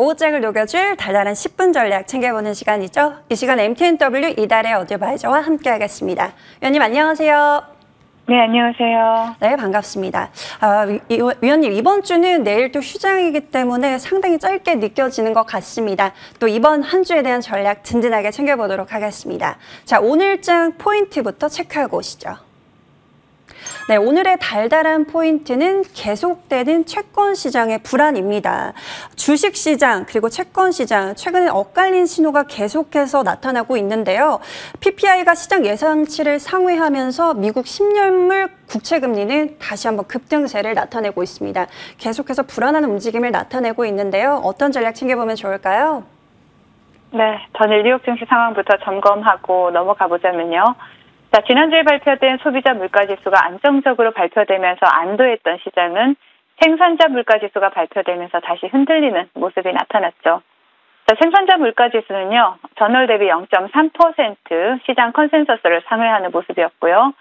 오후장을 녹여줄 달달한 10분 전략 챙겨보는 시간이죠. 이 시간 MTNW 이달의 어드바이저와 함께하겠습니다. 위원님 안녕하세요. 네, 안녕하세요. 네, 반갑습니다. 위원님, 이번 주는 내일 또 휴장이기 때문에 상당히 짧게 느껴지는 것 같습니다. 또 이번 한 주에 대한 전략 든든하게 챙겨보도록 하겠습니다. 자, 오늘장 포인트부터 체크하고 오시죠. 네, 오늘의 달달한 포인트는 계속되는 채권 시장의 불안입니다. 주식 시장 그리고 채권 시장 최근에 엇갈린 신호가 계속해서 나타나고 있는데요. PPI가 시장 예상치를 상회하면서 미국 10년물 국채 금리는 다시 한번 급등세를 나타내고 있습니다. 계속해서 불안한 움직임을 나타내고 있는데요. 어떤 전략 챙겨보면 좋을까요? 네, 전일 뉴욕 증시 상황부터 점검하고 넘어가 보자면요. 자, 지난주에 발표된 소비자 물가지수가 안정적으로 발표되면서 안도했던 시장은 생산자 물가지수가 발표되면서 다시 흔들리는 모습이 나타났죠. 자, 생산자 물가지수는요, 전월 대비 0.3% 시장 컨센서스를 상회하는 모습이었고요.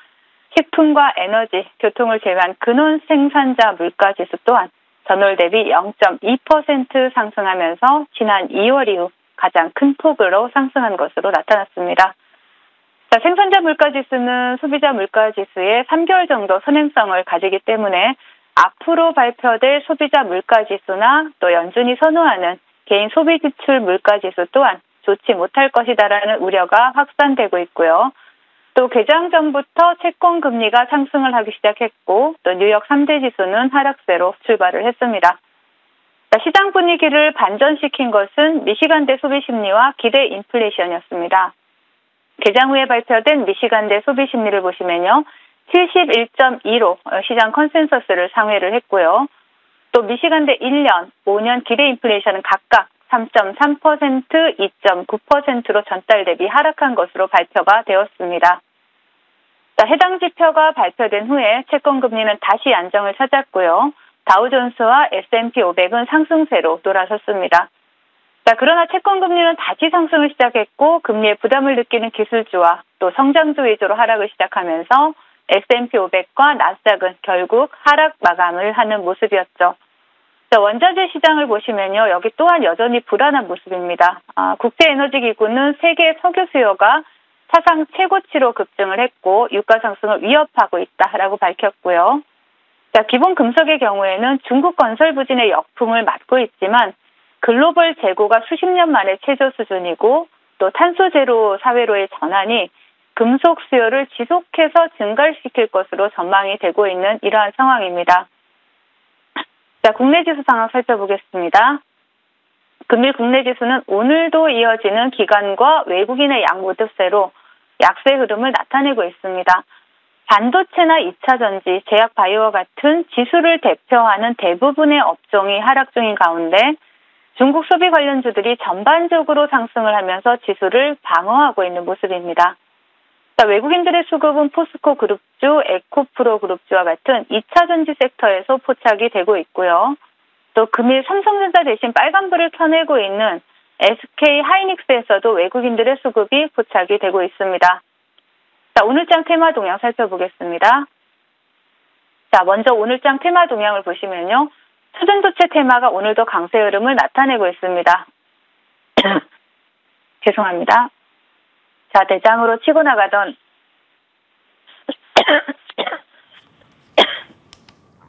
식품과 에너지, 교통을 제외한 근원 생산자 물가지수 또한 전월 대비 0.2% 상승하면서 지난 2월 이후 가장 큰 폭으로 상승한 것으로 나타났습니다. 자, 생산자 물가지수는 소비자 물가지수의 3개월 정도 선행성을 가지기 때문에 앞으로 발표될 소비자 물가지수나 또 연준이 선호하는 개인 소비지출 물가지수 또한 좋지 못할 것이다라는 우려가 확산되고 있고요. 또 개장 전부터 채권 금리가 상승을 하기 시작했고 또 뉴욕 3대 지수는 하락세로 출발을 했습니다. 자, 시장 분위기를 반전시킨 것은 미시간대 소비 심리와 기대 인플레이션이었습니다. 개장 후에 발표된 미시간대 소비 심리를 보시면요. 71.2로 시장 컨센서스를 상회를 했고요. 또 미시간대 1년, 5년 기대 인플레이션은 각각 3.3%, 2.9%로 전달 대비 하락한 것으로 발표가 되었습니다. 자, 해당 지표가 발표된 후에 채권 금리는 다시 안정을 찾았고요. 다우존스와 S&P 500은 상승세로 돌아섰습니다. 자, 그러나 채권 금리는 다시 상승을 시작했고 금리에 부담을 느끼는 기술주와 또 성장주 위주로 하락을 시작하면서 S&P 500과 나스닥은 결국 하락 마감을 하는 모습이었죠. 자, 원자재 시장을 보시면요. 여기 또한 여전히 불안한 모습입니다. 국제에너지기구는 세계 석유 수요가 사상 최고치로 급증을 했고 유가 상승을 위협하고 있다라고 밝혔고요. 자, 기본 금속의 경우에는 중국 건설 부진의 역풍을 맞고 있지만 글로벌 재고가 수십 년 만에 최저 수준이고 또 탄소 제로 사회로의 전환이 금속 수요를 지속해서 증가시킬 것으로 전망이 되고 있는 이러한 상황입니다. 자, 국내 지수 상황 살펴보겠습니다. 금일 국내 지수는 오늘도 이어지는 기관과 외국인의 양모습세로 약세 흐름을 나타내고 있습니다. 반도체나 2차 전지, 제약 바이오와 같은 지수를 대표하는 대부분의 업종이 하락 중인 가운데 중국 소비 관련주들이 전반적으로 상승을 하면서 지수를 방어하고 있는 모습입니다. 자, 외국인들의 수급은 포스코 그룹주, 에코프로 그룹주와 같은 2차 전지 섹터에서 포착이 되고 있고요. 또 금일 삼성전자 대신 빨간불을 켜내고 있는 SK 하이닉스에서도 외국인들의 수급이 포착이 되고 있습니다. 자, 오늘장 테마 동향 살펴보겠습니다. 자, 먼저 오늘장 테마 동향을 보시면요. 수준도체 테마가 오늘도 강세 흐름을 나타내고 있습니다. 죄송합니다. 자, 대장으로 치고 나가던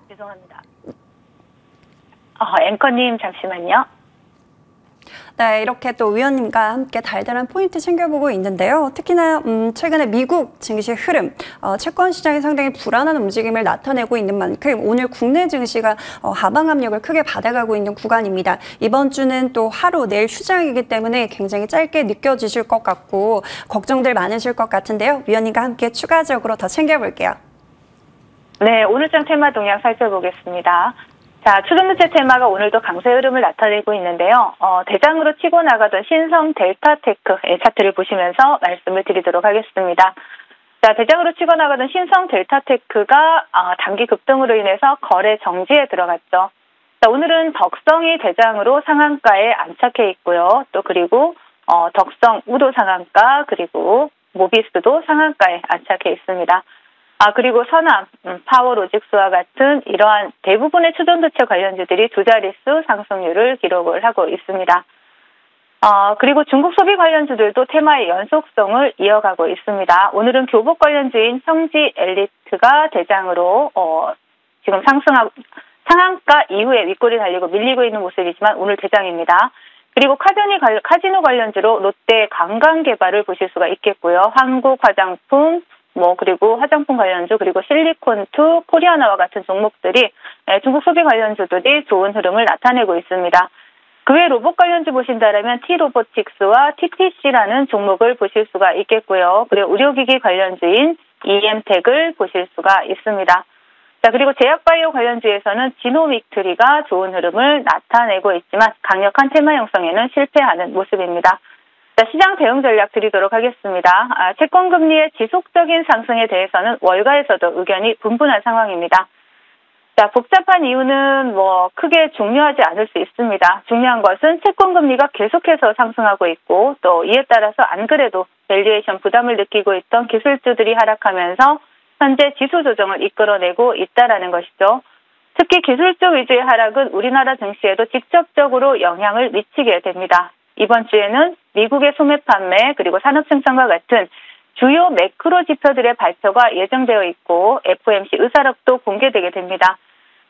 죄송합니다. 앵커님 잠시만요. 네, 이렇게 또 위원님과 함께 달달한 포인트 챙겨보고 있는데요. 특히나 최근에 미국 증시 흐름, 채권 시장이 상당히 불안한 움직임을 나타내고 있는 만큼 오늘 국내 증시가 하방 압력을 크게 받아가고 있는 구간입니다. 이번 주는 또 하루 내일 휴장이기 때문에 굉장히 짧게 느껴지실 것 같고 걱정들 많으실 것 같은데요. 위원님과 함께 추가적으로 더 챙겨볼게요. 네, 오늘장 테마 동향 살펴보겠습니다. 자, 추정도체 테마가 오늘도 강세 흐름을 나타내고 있는데요. 대장으로 치고 나가던 신성 델타테크의 차트를 보시면서 말씀을 드리도록 하겠습니다. 자, 대장으로 치고 나가던 신성 델타테크가 단기 급등으로 인해서 거래 정지에 들어갔죠. 자, 오늘은 덕성이 대장으로 상한가에 안착해 있고요. 또 그리고 덕성 우도 상한가 그리고 모비스도 상한가에 안착해 있습니다. 그리고 서남, 파워로직스와 같은 이러한 대부분의 추전도체 관련주들이 두 자릿수 상승률을 기록을 하고 있습니다. 그리고 중국 소비 관련주들도 테마의 연속성을 이어가고 있습니다. 오늘은 교복 관련주인 형지 엘리트가 대장으로 지금 상한가 이후에 윗골이 달리고 밀리고 있는 모습이지만 오늘 대장입니다. 그리고 카지노 관련주로 롯데 관광개발을 보실 수가 있겠고요. 한국 화장품, 그리고 화장품 관련주, 그리고 실리콘2, 코리아나와 같은 종목들이 중국 소비 관련주들이 좋은 흐름을 나타내고 있습니다. 그 외 로봇 관련주 보신다면 T-로보틱스와 TTC라는 종목을 보실 수가 있겠고요. 그리고 의료기기 관련주인 EM텍을 보실 수가 있습니다. 자, 그리고 제약바이오 관련주에서는 지노믹트리가 좋은 흐름을 나타내고 있지만 강력한 테마 형성에는 실패하는 모습입니다. 자, 시장 대응 전략 드리도록 하겠습니다. 채권금리의 지속적인 상승에 대해서는 월가에서도 의견이 분분한 상황입니다. 자, 복잡한 이유는 크게 중요하지 않을 수 있습니다. 중요한 것은 채권금리가 계속해서 상승하고 있고 또 이에 따라서 안 그래도 밸류에이션 부담을 느끼고 있던 기술주들이 하락하면서 현재 지수 조정을 이끌어내고 있다라는 것이죠. 특히 기술주 위주의 하락은 우리나라 증시에도 직접적으로 영향을 미치게 됩니다. 이번 주에는 미국의 소매 판매 그리고 산업 생산과 같은 주요 매크로 지표들의 발표가 예정되어 있고 FOMC 의사록도 공개되게 됩니다.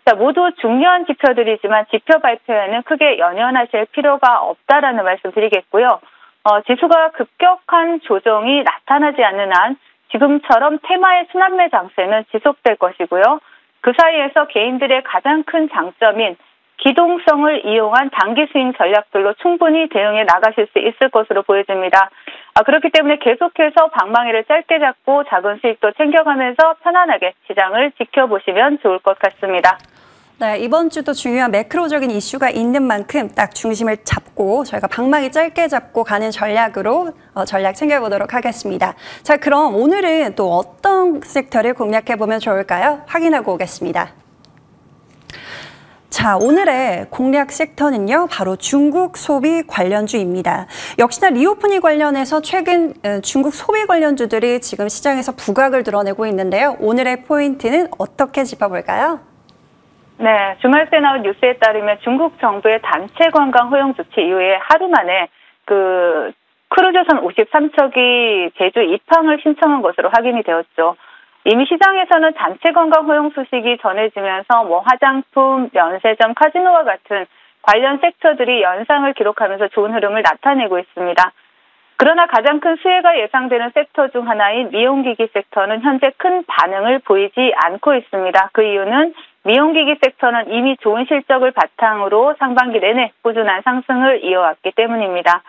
자, 모두 중요한 지표들이지만 지표 발표에는 크게 연연하실 필요가 없다라는 말씀 드리겠고요. 지수가 급격한 조정이 나타나지 않는 한 지금처럼 테마의 순환매 장세는 지속될 것이고요. 그 사이에서 개인들의 가장 큰 장점인 기동성을 이용한 단기 스윙 전략들로 충분히 대응해 나가실 수 있을 것으로 보여집니다. 그렇기 때문에 계속해서 방망이를 짧게 잡고 작은 수익도 챙겨가면서 편안하게 시장을 지켜보시면 좋을 것 같습니다. 네, 이번 주도 중요한 매크로적인 이슈가 있는 만큼 딱 중심을 잡고 저희가 방망이 짧게 잡고 가는 전략으로 전략 챙겨보도록 하겠습니다. 자, 그럼 오늘은 또 어떤 섹터를 공략해보면 좋을까요? 확인하고 오겠습니다. 자, 오늘의 공략 섹터는요, 바로 중국 소비 관련주입니다. 역시나 리오프닝 관련해서 최근 중국 소비 관련주들이 지금 시장에서 부각을 드러내고 있는데요. 오늘의 포인트는 어떻게 짚어볼까요? 네, 주말 때 나온 뉴스에 따르면 중국 정부의 단체 관광 허용 조치 이후에 하루 만에 크루즈선 53척이 제주 입항을 신청한 것으로 확인이 되었죠. 이미 시장에서는 단체 관광 허용 소식이 전해지면서 화장품, 면세점, 카지노와 같은 관련 섹터들이 연상을 기록하면서 좋은 흐름을 나타내고 있습니다. 그러나 가장 큰 수혜가 예상되는 섹터 중 하나인 미용기기 섹터는 현재 큰 반응을 보이지 않고 있습니다. 그 이유는 미용기기 섹터는 이미 좋은 실적을 바탕으로 상반기 내내 꾸준한 상승을 이어왔기 때문입니다.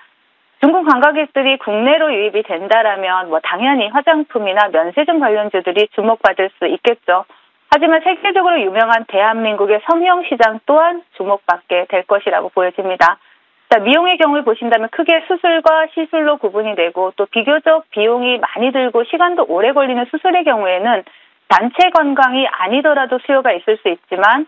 중국 관광객들이 국내로 유입이 된다라면 당연히 화장품이나 면세점 관련주들이 주목받을 수 있겠죠. 하지만 세계적으로 유명한 대한민국의 성형 시장 또한 주목받게 될 것이라고 보여집니다. 자, 미용의 경우를 보신다면 크게 수술과 시술로 구분이 되고 또 비교적 비용이 많이 들고 시간도 오래 걸리는 수술의 경우에는 단체 관광이 아니더라도 수요가 있을 수 있지만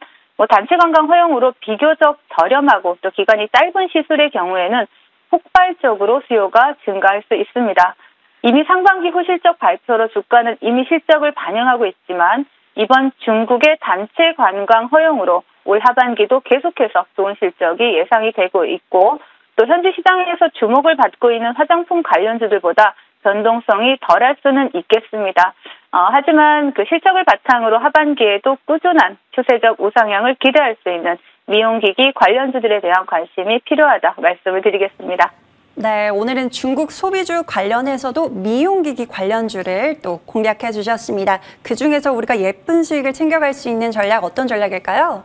단체 관광 허용으로 비교적 저렴하고 또 기간이 짧은 시술의 경우에는 폭발적으로 수요가 증가할 수 있습니다. 이미 상반기 후실적 발표로 주가는 이미 실적을 반영하고 있지만 이번 중국의 단체 관광 허용으로 올 하반기도 계속해서 좋은 실적이 예상이 되고 있고 또 현재 시장에서 주목을 받고 있는 화장품 관련주들보다 변동성이 덜할 수는 있겠습니다. 하지만 그 실적을 바탕으로 하반기에도 꾸준한 추세적 우상향을 기대할 수 있는 미용기기 관련주들에 대한 관심이 필요하다 말씀을 드리겠습니다. 네, 오늘은 중국 소비주 관련해서도 미용기기 관련주를 또 공략해 주셨습니다. 그중에서 우리가 예쁜 수익을 챙겨갈 수 있는 전략 어떤 전략일까요?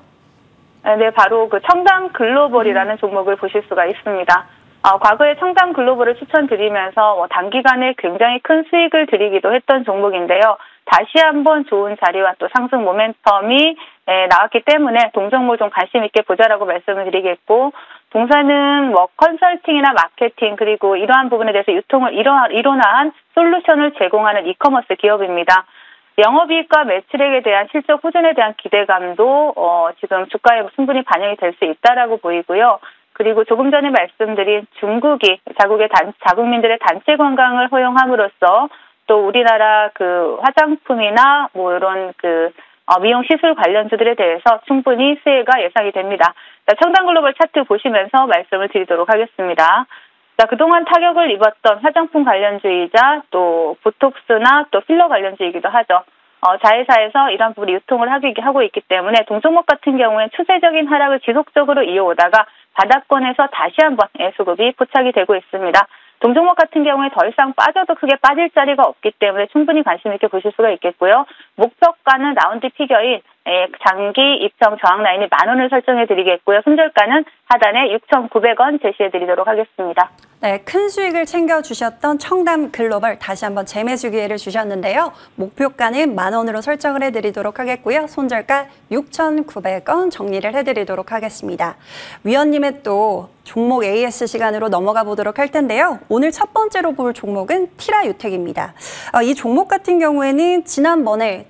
네, 바로 그 청담 글로벌이라는 종목을 보실 수가 있습니다. 과거에 청담 글로벌을 추천드리면서 단기간에 굉장히 큰 수익을 드리기도 했던 종목인데요. 다시 한번 좋은 자리와 또 상승 모멘텀이 나왔기 때문에 동종목 좀 관심 있게 보자라고 말씀을 드리겠고 동사는 컨설팅이나 마케팅 그리고 이러한 부분에 대해서 유통을 이론화한 솔루션을 제공하는 이커머스 기업입니다. 영업이익과 매출액에 대한 실적 호전에 대한 기대감도 지금 주가에 충분히 반영이 될 수 있다라고 보이고요. 그리고 조금 전에 말씀드린 중국이 자국민들의 단체 관광을 허용함으로써 또 우리나라 그 화장품이나 뭐 이런 그 미용 시술 관련주들에 대해서 충분히 수혜가 예상이 됩니다. 자, 청담 글로벌 차트 보시면서 말씀을 드리도록 하겠습니다. 자, 그동안 타격을 입었던 화장품 관련주이자 또 보톡스나 또 필러 관련주이기도 하죠. 자회사에서 이런 부분이 유통을 하고 있기 때문에 동종목 같은 경우엔 추세적인 하락을 지속적으로 이어오다가 바닥권에서 다시 한번 수급이 포착이 되고 있습니다. 동종목 같은 경우에 더 이상 빠져도 크게 빠질 자리가 없기 때문에 충분히 관심 있게 보실 수가 있겠고요. 목표가는 라운드 피겨인 장기 입점 저항 라인이 10,000원을 설정해 드리겠고요. 손절가는 하단에 6,900원 제시해 드리도록 하겠습니다. 네, 큰 수익을 챙겨주셨던 청담 글로벌 다시 한번 재매수 기회를 주셨는데요. 목표가는 10,000원으로 설정을 해드리도록 하겠고요. 손절가 6,900원 정리를 해드리도록 하겠습니다. 위원님의 또 종목 AS 시간으로 넘어가 보도록 할 텐데요. 오늘 첫 번째로 볼 종목은 티라유텍입니다. 이 종목 같은 경우에는 지난번에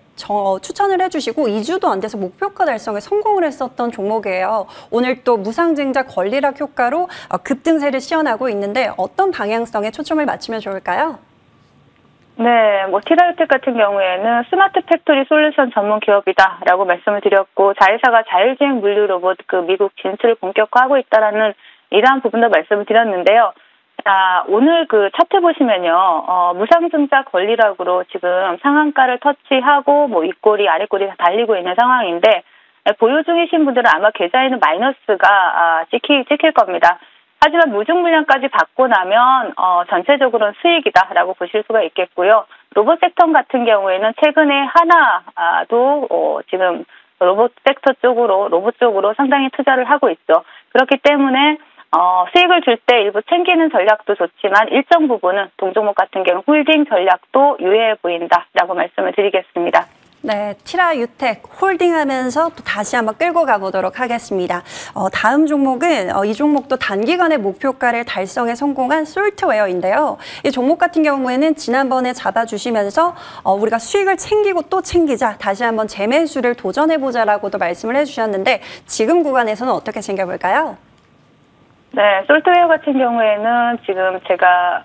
추천을 해주시고 2주도 안 돼서 목표가 달성에 성공을 했었던 종목이에요. 오늘 또 무상증자 권리락 효과로 급등세를 시현하고 있는데 어떤 방향성에 초점을 맞추면 좋을까요? 네, 뭐 티라유텍 같은 경우에는 스마트 팩토리 솔루션 전문 기업이다라고 말씀을 드렸고 자회사가 자율주행 물류 로봇 그 미국 진출을 본격화하고 있다라는 이러한 부분도 말씀을 드렸는데요. 자, 오늘 그 차트 보시면요, 무상증자 권리락으로 지금 상한가를 터치하고, 뭐, 윗꼬리, 아랫꼬리 다 달리고 있는 상황인데, 보유 중이신 분들은 아마 계좌에는 마이너스가 찍힐 겁니다. 하지만 무중물량까지 받고 나면, 전체적으로는 수익이다라고 보실 수가 있겠고요. 로봇 섹터 같은 경우에는 최근에 하나도, 지금 로봇 섹터 쪽으로, 로봇 쪽으로 상당히 투자를 하고 있죠. 그렇기 때문에, 수익을 줄 때 일부 챙기는 전략도 좋지만 일정 부분은 동종목 같은 경우 홀딩 전략도 유효해 보인다라고 말씀을 드리겠습니다. 네, 티라유텍 홀딩하면서 또 다시 한번 끌고 가보도록 하겠습니다. 다음 종목은 이 종목도 단기간에 목표가를 달성에 성공한 솔트웨어인데요. 이 종목 같은 경우에는 지난번에 잡아주시면서 우리가 수익을 챙기고 또 챙기자, 다시 한번 재매수를 도전해보자라고도 말씀을 해주셨는데 지금 구간에서는 어떻게 챙겨볼까요? 네, 솔트웨어 같은 경우에는 지금 제가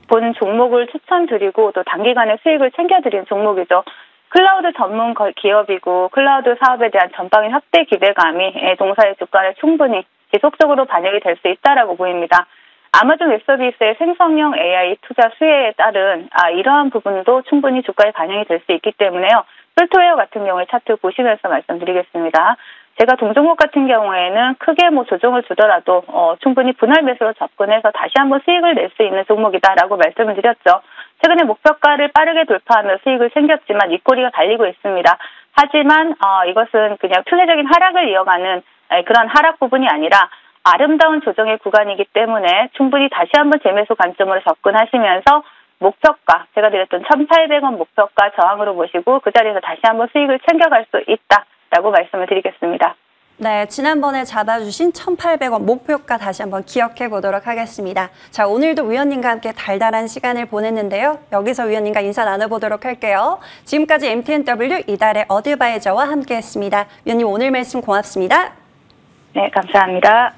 본 종목을 추천드리고 또 단기간에 수익을 챙겨드린 종목이죠. 클라우드 전문 기업이고 클라우드 사업에 대한 전방위 확대 기대감이 동사의 주가에 충분히 지속적으로 반영이 될 수 있다라고 보입니다. 아마존 웹서비스의 생성형 AI 투자 수혜에 따른 이러한 부분도 충분히 주가에 반영이 될 수 있기 때문에요. 솔트웨어 같은 경우에 차트 보시면서 말씀드리겠습니다. 제가 동종목 같은 경우에는 크게 뭐 조정을 주더라도 충분히 분할 매수로 접근해서 다시 한번 수익을 낼 수 있는 종목이다라고 말씀을 드렸죠. 최근에 목표가를 빠르게 돌파하며 수익을 챙겼지만 윗꼬리가 달리고 있습니다. 하지만 이것은 그냥 추세적인 하락을 이어가는 그런 하락 부분이 아니라 아름다운 조정의 구간이기 때문에 충분히 다시 한번 재매수 관점으로 접근하시면서 목표가, 제가 드렸던 1,800원 목표가 저항으로 보시고 그 자리에서 다시 한번 수익을 챙겨갈 수 있다라고 말씀을 드리겠습니다. 네, 지난번에 잡아주신 1,800원 목표가 다시 한번 기억해 보도록 하겠습니다. 자, 오늘도 위원님과 함께 달달한 시간을 보냈는데요. 여기서 위원님과 인사 나눠보도록 할게요. 지금까지 MTNW 이달의 어드바이저와 함께했습니다. 위원님 오늘 말씀 고맙습니다. 네, 감사합니다.